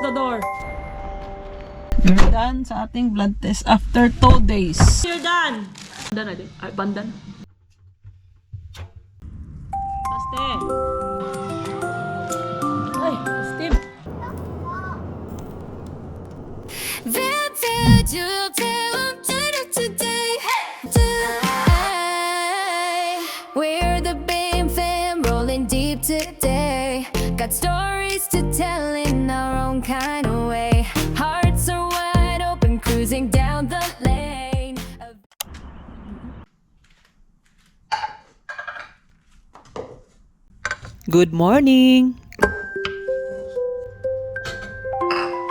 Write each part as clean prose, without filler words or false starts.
the door. We're done sa ating blood test after 2 days. You're done. Bandan na din. Ay, bandan. Paste. Ay, Steve. We're the BAM fam rolling deep today. Got stories to tell in our own kind of way. Hearts are wide open, cruising down the lane. Good morning.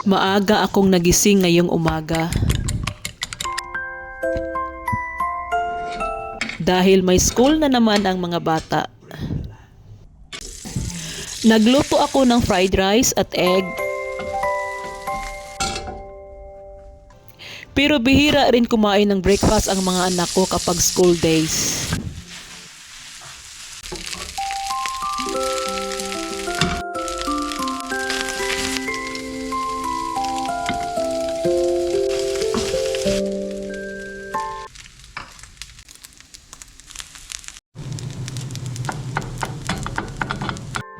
Maaga akong nagising ngayong umaga. Dahil may school na naman ang mga bata. Nagluto ako ng fried rice at egg. Pero bihira rin kumain ng breakfast ang mga anak ko kapag school days.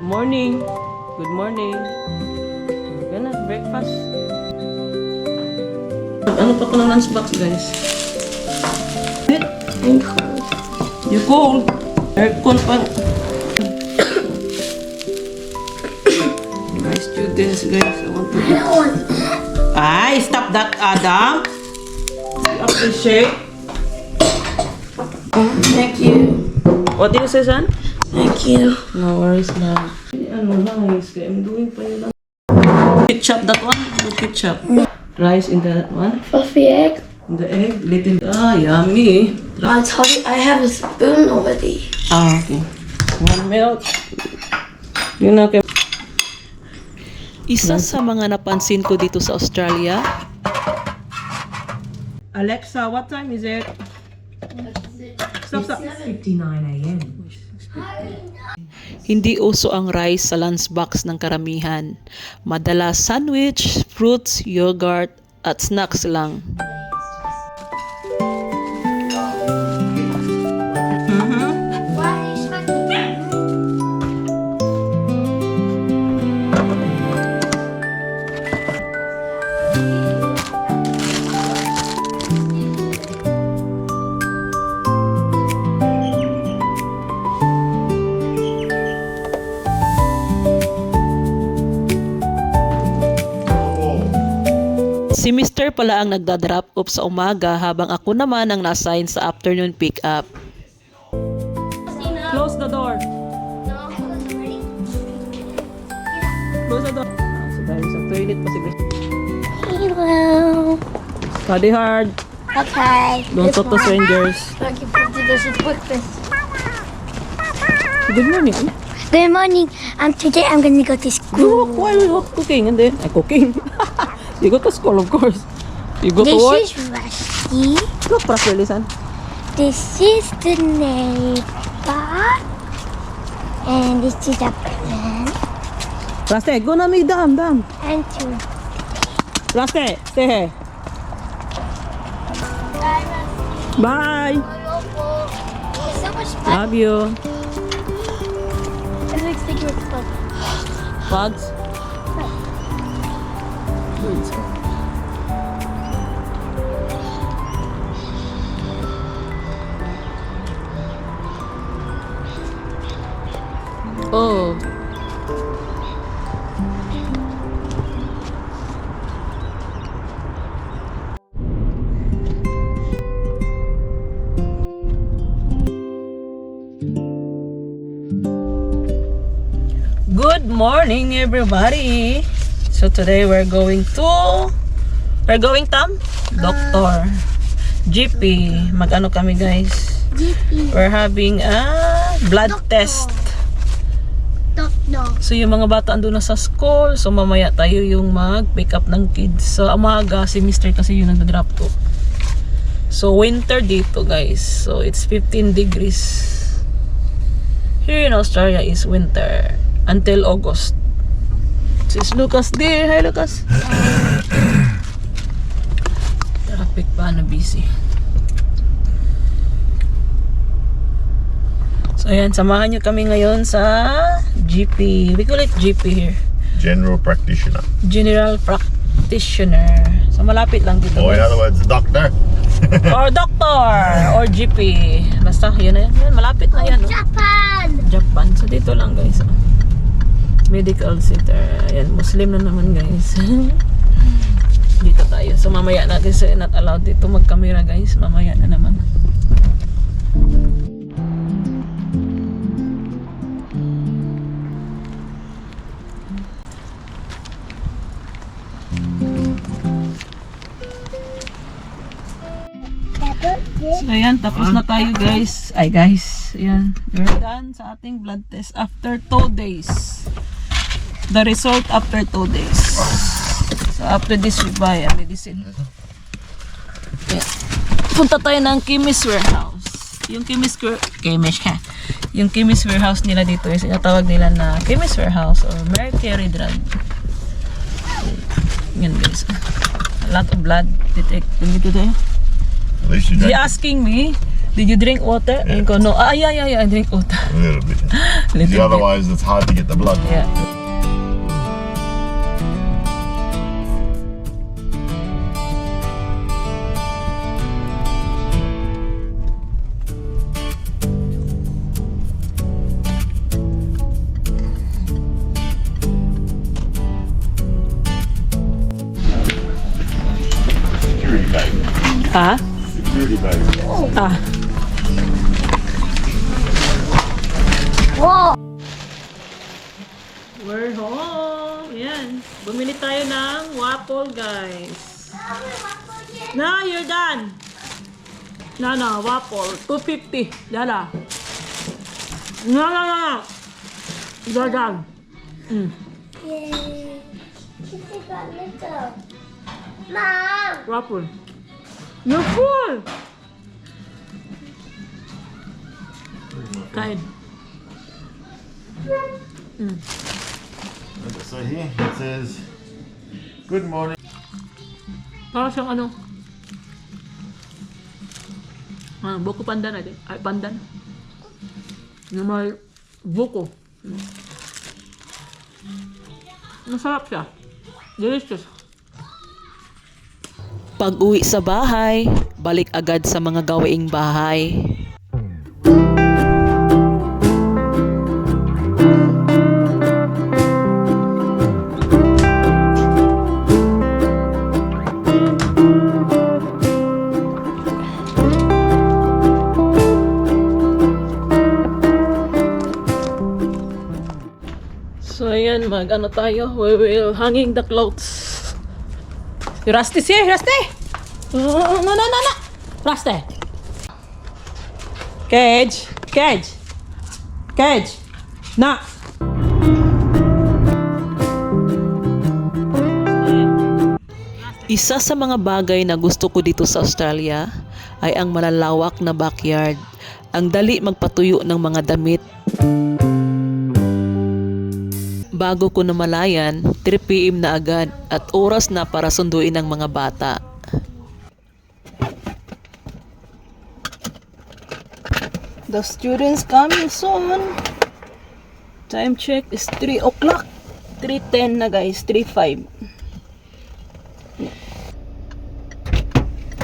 Morning. Good morning. Gana, breakfast. Ano pa ko ng lunchbox, guys? I'm cold. You cold? Aircon pa. My students, guys. I want to eat. Ay, stop that, Adam. You appreciate. Thank you. What did you say, son? Thank you. No worries na. Ano nice, kaya I'm doing pa yun lang. Ketchup, that one? Do ketchup. Rice in that one. Fluffy egg. The egg, little. Ah, yummy. I told you I have a spoon already. Ah, okay. One milk. Yun na, okay. Isa sa mga napansin ko dito sa Australia. Alexa, what time is it? Stop. 6:59 a.m. Hindi uso ang rice sa lunchbox ng karamihan. Madalas sandwich, fruits, yogurt, at snacks lang. Si Mr. pala ang nagda-drop off sa umaga habang ako naman ang na-assign sa afternoon pick-up. Close the door. Close the door. So dahil sa toilet pa si Chris. Hello. Study hard. Okay. Don't talk to strangers. Okay, put this with this. Good morning. Good morning. Today I'm gonna go to school. Why are we not cooking? And then, cooking. You go to school, of course. You go to work. This is Rusty. Look properly, son. This is the neighbor. And this is the plant. Raste, go na may dam. And two. Raste, stay here. Bye. It's so much fun. Love you. It looks like it's fun. Bugs. Oh. Good morning, everybody. So today we're going Tom? Doctor. GP. Mag-ano kami, guys? GP. We're having a blood test. Doctor. So yung mga bata andun na sa school. So mamaya tayo yung mag-pick up ng kids. So umaga si Mr. kasi yung nag-drop to. So winter dito, guys. So it's 15 degrees. Here in Australia is winter until August. Sis Lucas there. Hi, Lucas. Traffic pa na busy. So, ayan. Samahan nyo kami ngayon sa GP. We call it GP here. General practitioner. General Practitioner. So, malapit lang dito. Or in guys. other words, doctor. Or doctor. Or GP. Basta, yun na yan. Yan, malapit na yan. Oh. Japan! Japan. So, dito lang guys. Oh. Medical center. Ayan, Muslim na naman guys. Dito tayo. So, mamaya na kasi not allowed dito mag-camera guys. Mamaya na naman. So, ayan, tapos na tayo guys. Ay guys, ayan. We're done sa ating blood test after 2 days. The result after 2 days. So, after this, we buy a medicine. Ayan. Punta tayo ng chemist warehouse. Yung chemist warehouse nila dito is tinatawag nila na chemist warehouse or Mercury drug. Yan guys. A lot of blood detect dito tayo. At least you He drank asking me, did you drink water? Yeah. And ko, no. Ah, yeah, I drink water. a little bit. Little bit. Otherwise, it's hard to get the blood. Yeah. Security bag. Ah? Security bag. Ah. Whoa! We're home. Yan. Bumili tayo ng waffle, guys. No, you're done. No, waffle. 250. Dala. No. You're done. Yay! Kitty got little. Mom! Waffle. You're full. Kain. So here it says, "Good morning." Para siyang ano? Buko pandan natin. Ay, pandan. Yung may buko. Masarap siya. Delicious. Pag-uwi sa bahay, balik agad sa mga gawaing bahay. So, ayan, mag-ano tayo. We will hanging the clothes. Rusty siya, Rusty! No. Rusty! Cage! Na! Isa sa mga bagay na gusto ko dito sa Australia ay ang malalawak na backyard. Ang dali magpatuyo ng mga damit. Bago ko namalayan, 3 PM na agad at oras na para sunduin ang mga bata. The students coming soon. Time check is 3 o'clock. 3:10 na guys, 3:05.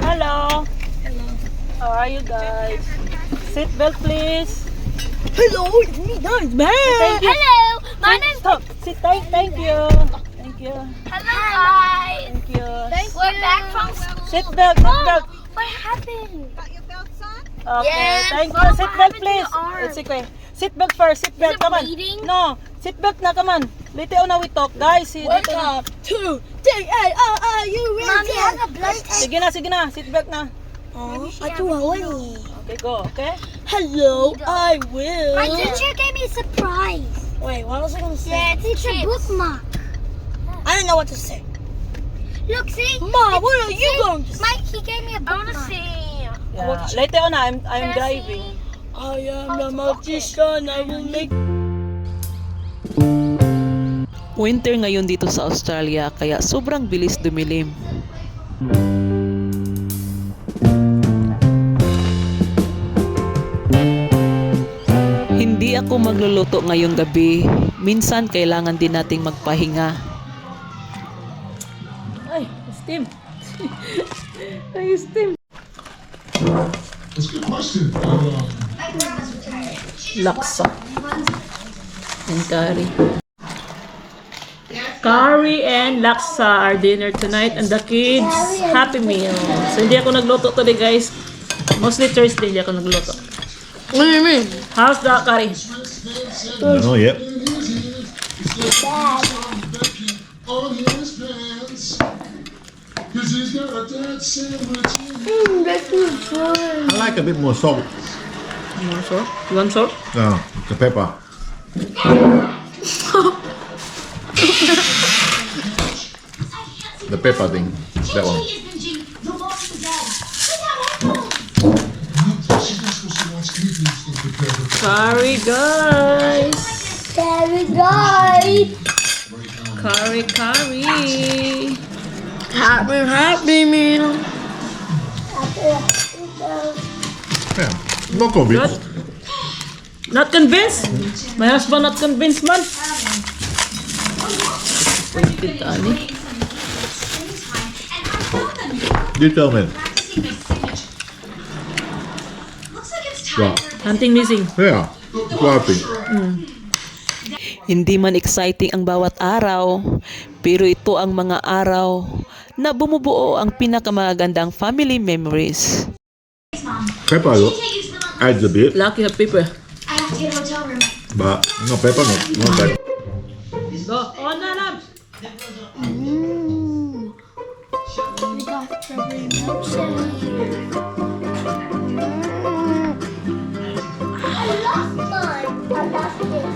Hello. How are you guys? Seat belt please. Hello, it's me, guys, man! Thank you. Hello! My name's... Stop. Sit tight. Thank you. Thank you. Hello, guys! Thank you. We're back from school. Seat belt. What happened? Okay. Yes. Thank you. What Seat belt happened to please. your arm? It's okay. Seat belt first. Seat belt. it Come on. bleeding? No. Seat belt na. Come on. Later on na we talk. Guys, dito na. Welcome to T-A-R-R-U. Mommy has a blood test. Sige na. Seat belt na. I do already. Okay, go. Okay? Hello, I will. My teacher gave me a surprise. Wait, what was I going to say? Yeah, it's a bookmark. I don't know what to say. Look, see? Mom, what are you going to say? Mike, he gave me a bookmark. I want to see. Yeah. Later on, I'm driving. I am the magician. I will make... Winter ngayon dito sa Australia kaya sobrang bilis dumilim. Hindi ako magluluto ngayong gabi. Minsan kailangan din nating magpahinga. Ay, steam. Ay, steam. That's a good question. Laksa. And curry. Curry and laksa our dinner tonight and the kids happy meal. So hindi ako nagluto today guys. Mostly Thursday hindi ako nagluto. What do you mean? How's the curry? No, yep. On his pants. 'Cause he's got a dead sandwich. That's good. I like a bit more salt. More salt? You want salt? No, the pepper. The pepper thing. That one. She's not supposed to watch anything stuff with pepper. Curry guys. Very good. Curry, curry. Happy meal. Yeah. Not convinced. Good. Not convinced? My husband not convinced man. Kita ni. You tell me. What? Hunting missing. Yeah. Swiping. Hindi man exciting ang bawat araw, pero ito ang mga araw na bumubuo ang pinakamagandang family memories. Pepper adds a bit, Lucky have people. but no pepper, not that. Go. On na lang. We got strawberry milkshake. I lost mine. I lost it.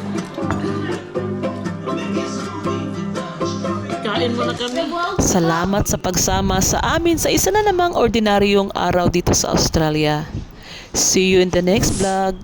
Kain mo na kami. Salamat sa pagsama sa amin sa isa na namang ordinaryong araw dito sa Australia. See you in the next vlog.